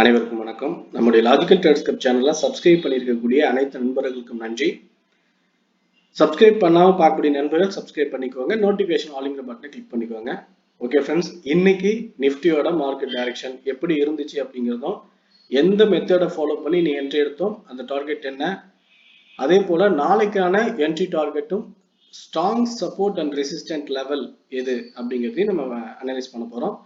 அனைவருக்கும் வணக்கம். நம்முடைய லாஜிக்கல் ட்ரேட்ஸ் கிளப் சேனலை சப்ஸ்கிரைப் பண்ணியிருக்கக்கூடிய அனைத்து நண்பர்களுக்கும் நன்றி. சப்ஸ்கிரைப் பண்ணாமல் பார்க்கக்கூடிய நண்பர்கள் சப்ஸ்கிரைப் பண்ணிக்கோங்க. நோட்டிஃபிகேஷன் ஆலிங்கிற பட்டனை கிளிக் பண்ணிக்கோங்க. ஓகே ஃப்ரெண்ட்ஸ், இன்னைக்கு நிஃப்டியோட மார்க்கெட் டைரக்ஷன் எப்படி இருந்துச்சு அப்படிங்கிறதும், எந்த மெத்தடை ஃபாலோ பண்ணி நீ என்ட்ரி எடுத்தோம், அந்த டார்கெட் என்ன, அதே போல நாளைக்கான என்ட்ரி டார்கெட்டும் strong support and resistant level எது அப்படிங்கிறதையும் நம்ம அனலைஸ் பண்ண போகிறோம்.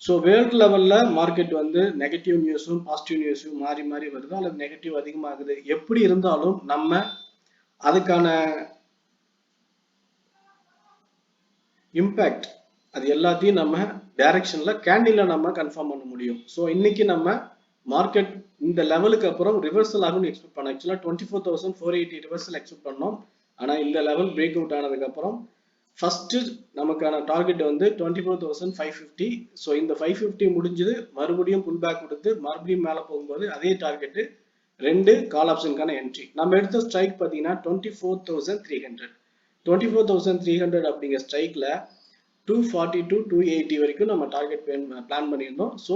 ஸோ வேர்ல்டு லெவலில் மார்க்கெட் வந்து நெகட்டிவ் நியூஸும் பாசிட்டிவ் நியூஸும் மாறி மாறி வருது, அல்லது நெகட்டிவ் அதிகமாகுது. எப்படி இருந்தாலும் நம்ம அதுக்கான இம்பேக்ட் அது எல்லாத்தையும் நம்ம டைரக்ஷன்ல கேண்டில்ல நம்ம கன்ஃபார்ம் பண்ண முடியும். ஸோ இன்னைக்கு நம்ம மார்க்கெட் இந்த லெவலுக்கு அப்புறம் ரிவர்சல் ஆகும்னு எக்ஸ்பெக்ட் பண்ணோம். ஆக்சுவலாக 24,480 ரிவர்சல் எக்ஸ்பெக்ட் பண்ணோம். ஆனால் இந்த லெவல் பிரேக் அவுட் ஆனதுக்கு அப்புறம் ஃபர்ஸ்ட் நமக்கான டார்கெட் வந்து 24,550. ஸோ இந்த 550 முடிஞ்சது, மறுபடியும் புல் பேக் கொடுத்து மறுபடியும் மேலே போகும்போது அதே டார்கெட்டு ரெண்டு கால் ஆப்ஷனுக்கான என்ட்ரி. நம்ம எடுத்த ஸ்ட்ரைக் பார்த்தீங்கன்னா 24,300. 24,300 அப்படிங்கிற ஸ்ட்ரைக்ல 240 to 280 வரைக்கும் நம்ம டார்கெட் பிளான் பண்ணியிருந்தோம். ஸோ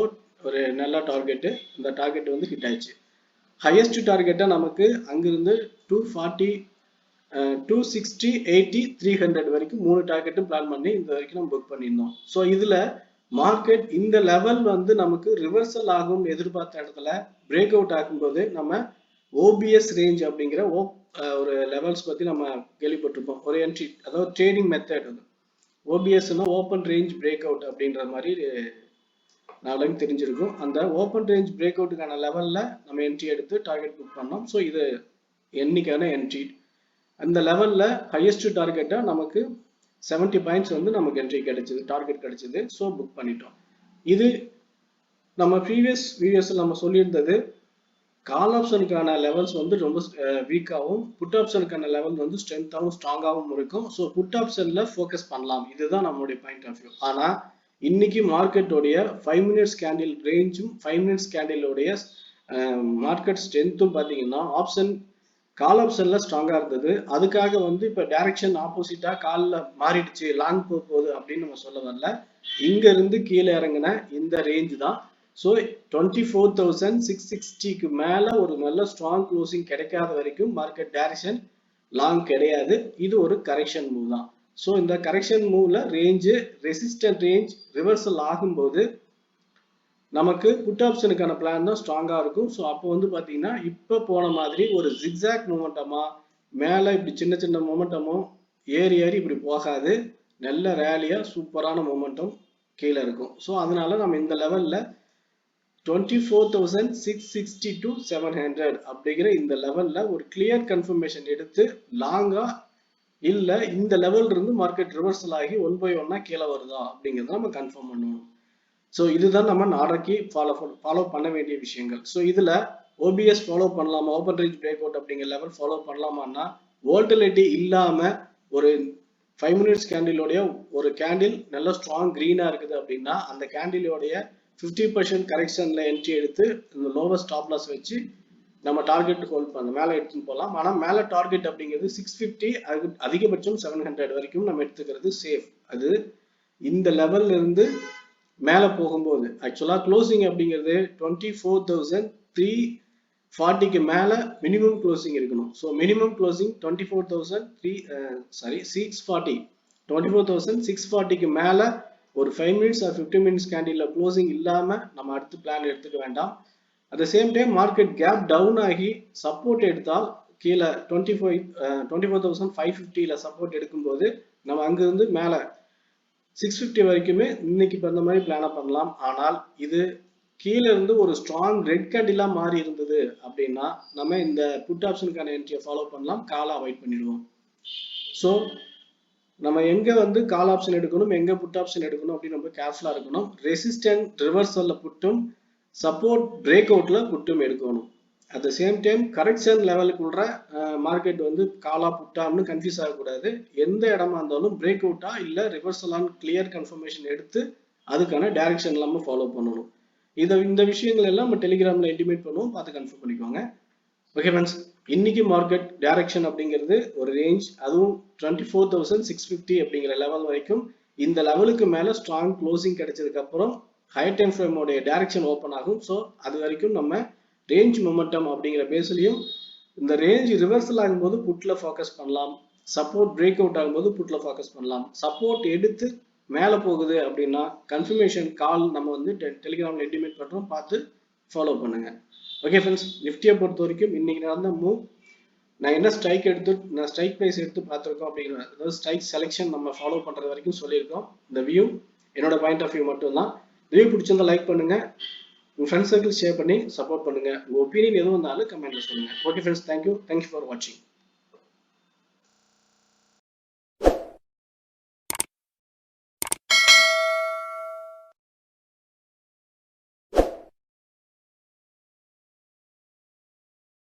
ஒரு நல்ல டார்கெட்டு, இந்த டார்கெட் வந்து ஹிட் ஆயிடுச்சு. ஹையஸ்ட் டார்கெட்டை நமக்கு அங்கிருந்து 240, 260, 80, 300 வரைக்கும் 3 டார்கெட்டும் பிளான் பண்ணி இந்த வரைக்கும் நம்ம புக் பண்ணியிருந்தோம். ஸோ இதுல மார்க்கெட் இந்த லெவல் வந்து நமக்கு ரிவர்சல் ஆகும் எதிர்பார்த்த இடத்துல பிரேக் அவுட் ஆகும்போது நம்ம ஓபிஎஸ் ரேஞ்ச் அப்படிங்கிற ஒரு லெவல்ஸ் பத்தி நம்ம கேள்விப்பட்டிருப்போம். ஒரு என்ட்ரி, அதாவது ட்ரேடிங் மெத்தட். ஓபிஎஸ்னா ஓப்பன் ரேஞ்ச் பிரேக் அவுட் அப்படின்ற மாதிரி நாளைக்கு தெரிஞ்சிருக்கும். அந்த ஓப்பன் ரேஞ்ச் பிரேக் அவுட்டுக்கான லெவல்ல நம்ம என்ட்ரி எடுத்து டார்கெட் புக் பண்ணோம். ஸோ இது என்னைக்கான என்ட்ரி. அந்த லெவல்ல ஹையஸ்ட் டார்கெட்டா நமக்கு 70 பாயிண்ட்ஸ் வந்து நமக்கு என்ட்ரி கிடைச்சது, டார்கெட் கிடைச்சது. ஸோ புக் பண்ணிட்டோம். இது நம்ம ப்ரீவியஸ் வீடியோஸ்ல நம்ம சொல்லியிருந்தது, கால் ஆப்ஷனுக்கான லெவல்ஸ் வந்து ரொம்ப வீக்காகவும், புட் ஆப்ஷனுக்கான லெவல் வந்து ஸ்ட்ரென்த்தாகவும் ஸ்ட்ராங்காகவும் இருக்கும். ஸோ புட் ஆப்ஷன்ல ஃபோக்கஸ் பண்ணலாம், இதுதான் நம்மளுடைய பாயிண்ட் ஆஃப் வியூ. ஆனா இன்னைக்கு மார்க்கெட்டோடைய 5 மினிட்ஸ் கேண்டில் ரேஞ்சும் 5 மினிட்ஸ் கேண்டிலோடைய மார்க்கெட் ஸ்ட்ரென்த்தும் பார்த்தீங்கன்னா ஆப்ஷன் கால் ஆப்ஷன்ல ஸ்ட்ராங்கா இருந்தது. அதுக்காக வந்து இப்ப டைரக்ஷன் ஆப்போசிட்டா கால்ல மாறிடுச்சு, லாங் போகுது அப்படின்னு நம்ம சொல்ல வரல. இங்க இருந்து கீழே இறங்கின இந்த ரேஞ்ச் தான். ஸோ 24,660க்கு மேல ஒரு நல்ல ஸ்ட்ராங் க்ளோசிங் கிடைக்காத வரைக்கும் மார்க்கெட் டைரக்ஷன் லாங் கிடையாது. இது ஒரு கரெக்ஷன் மூவ் தான். ஸோ இந்த கரெக்ஷன் மூவ்ல ரேஞ்சு ரெசிஸ்டன்ட் ரேஞ்ச் ரிவர்சல் ஆகும்போது நமக்கு புட் ஆப்ஷனுக்கான பிளான் தான் ஸ்ட்ராங்கா இருக்கும். ஸோ அப்போ வந்து பாத்தீங்கன்னா இப்போ போன மாதிரி ஒரு ஜிக்ஸாக் மூமெண்டமா மேல இப்படி சின்ன சின்ன மூமெண்டமும் ஏறி ஏறி இப்படி போகாது, நல்ல ரேலியா சூப்பரான மூமெண்டம் கீழே இருக்கும். ஸோ அதனால நம்ம இந்த லெவல்ல 24,660 to 700 அப்படிங்கிற இந்த லெவல்ல ஒரு கிளியர் கன்ஃபர்மேஷன் எடுத்து லாங்கா இல்ல இந்த லெவல் இருந்து மார்க்கெட் ரிவர்சல் ஆகி 1 by 1 கீழே வருதா அப்படிங்கிறத நம்ம கன்ஃபார்ம் பண்ணணும். ஸோ இதுதான் நம்ம நாளைக்கு ஃபாலோ பண்ண வேண்டிய விஷயங்கள். ஸோ இதுல ஓபிஎஸ் ஃபாலோ பண்ணலாமா, ஓப்பன் ரேஞ்ச் பிரேக் அவுட் அப்படிங்கிற லெவல் ஃபாலோ பண்ணலாமான்னா, வோல்டிலிட்டி இல்லாம ஒரு 5 மினிட்ஸ் கேண்டிலோடைய ஒரு கேண்டில் நல்ல ஸ்ட்ராங் கிரீனா இருக்குது அப்படின்னா அந்த கேண்டிலோடைய 50% கரெக்ஷன்ல என்ட்ரி எடுத்து இந்த லோவஸ்ட் ஸ்டாப் லாஸ் வச்சு நம்ம டார்கெட் ஹோல்ட் பண்ண மேலே எடுத்துன்னு போகலாம். ஆனால் மேலே டார்கெட் அப்படிங்கிறது 650, அதிகபட்சம் 700 வரைக்கும் நம்ம எடுத்துக்கிறது சேஃப். அது இந்த லெவல்ல இருந்து மேலே போகும்போது ஆக்சுவலா க்ளோசிங் அப்படிங்கிறது 24,340க்கு மேல மினிமம் க்ளோசிங் இருக்கணும். ஸோ மினிமம் க்ளோசிங் 24,640க்கு மேல ஒரு 5 மினிட்ஸ் ஆர் 50 மினிட்ஸ் கேண்டில்ல க்ளோசிங் இல்லாம நம்ம அடுத்து பிளான் எடுத்துக்க வேண்டாம். At the same time market gap down ஆகி சப்போர்ட் எடுத்தால் கீழே 24,550ல சப்போர்ட் எடுக்கும்போது நம்ம அங்கிருந்து மேல 650 வரைக்குமே இன்னைக்கு இந்த மாதிரி பிளான பண்ணலாம். ஆனால் இது கீழே இருந்து ஒரு ஸ்ட்ராங் ரெட் கேண்டிலா மாறி இருந்தது அப்படின்னா நம்ம இந்த புட் ஆப்ஷனுக்கான என்ட்ரியை ஃபாலோ பண்ணலாம், காலை அவாய்ட் பண்ணிடுவோம். ஸோ நம்ம எங்க வந்து கால் ஆப்ஷன் எடுக்கணும், எங்க புட் ஆப்ஷன் எடுக்கணும் அப்படின்னு ரொம்ப கேர்ஃபுல்லா இருக்கணும். ரெசிஸ்டன்ட் ரிவர்சல்ல புட்டும், சப்போர்ட் பிரேக் அவுட்ல புட்டும் எடுக்கணும். At the same time correction லெவலுக்குள்ள மார்க்கெட் வந்து காலா புட்டான்னு கன்ஃபியூஸ் ஆகக்கூடாது. எந்த இடமா இருந்தாலும் பிரேக் அவுட்டா இல்ல ரிவர்சலான்னு கிளியர் கன்ஃபர்மேஷன் எடுத்து அதுக்கான டைரக்ஷன் இல்லாம ஃபாலோ பண்ணணும். இந்த விஷயங்கள் எல்லாம் நம்ம டெலிகிராம்ல இன்டிமேட் பண்ணுவோம், பார்த்து கன்ஃபார்ம் பண்ணிக்கோங்க. ஓகே ஃப்ரெண்ட்ஸ், இன்னைக்கு மார்க்கெட் டைரக்ஷன் அப்படிங்கிறது ஒரு ரேஞ்ச், அதுவும் 24,650 அப்படிங்கிற லெவல் வரைக்கும். இந்த லெவலுக்கு மேல ஸ்ட்ராங் க்ளோசிங் கிடைச்சதுக்கு அப்புறம் ஹையர் டைம் ஃப்ரேம் உடைய டைரக்ஷன் ஓப்பன் ஆகும். ஸோ அது வரைக்கும் நம்ம ரேஞ்ச் மொமெண்டம் அப்படிங்கிற பேஸ்லையும் இந்த ரேஞ்ச் ரிவர்சல் ஆகும்போது புட்ல ஃபோக்கஸ் பண்ணலாம், சப்போர்ட் பிரேக் அவுட் ஆகும்போது புட்ல ஃபோக்கஸ் பண்ணலாம். சப்போர்ட் எடுத்து மேலே போகுது அப்படின்னா கன்ஃபர்மேஷன் கால் நம்ம வந்து டெலிகிராமில் இன்டிமேட் பண்ணுறோம், பார்த்து ஃபாலோ பண்ணுங்க. ஓகே ஃப்ரெண்ட்ஸ், நிஃப்டியை பொறுத்த வரைக்கும் இன்னைக்கு நடந்த மூவ் நான் என்ன ஸ்ட்ரைக் எடுத்து நான் ஸ்ட்ரைக் ப்ரைஸ் எடுத்து பார்த்துருக்கோம் அப்படிங்கிற அதாவது ஸ்ட்ரைக் செலெக்ஷன் நம்ம ஃபாலோ பண்ணுறது வரைக்கும் சொல்லியிருக்கோம். இந்த வியூ என்னோட பாயிண்ட் ஆஃப் வியூ மட்டும்தான். வியூ பிடிச்சிருந்தா லைக் பண்ணுங்க, உங்கள் ஃப்ரெண்ட்ஸ் சர்க்கிள் ஷேர் பண்ணி சப்போர்ட் பண்ணுங்க. உங்கள் ஒப்பீனியன் எதுவும் இருந்தாலும் கமெண்ட்ல சொல்லுங்க. ஓகே ஃப்ரெண்ட்ஸ், தேங்க்யூ ஃபார் வாட்சிங்.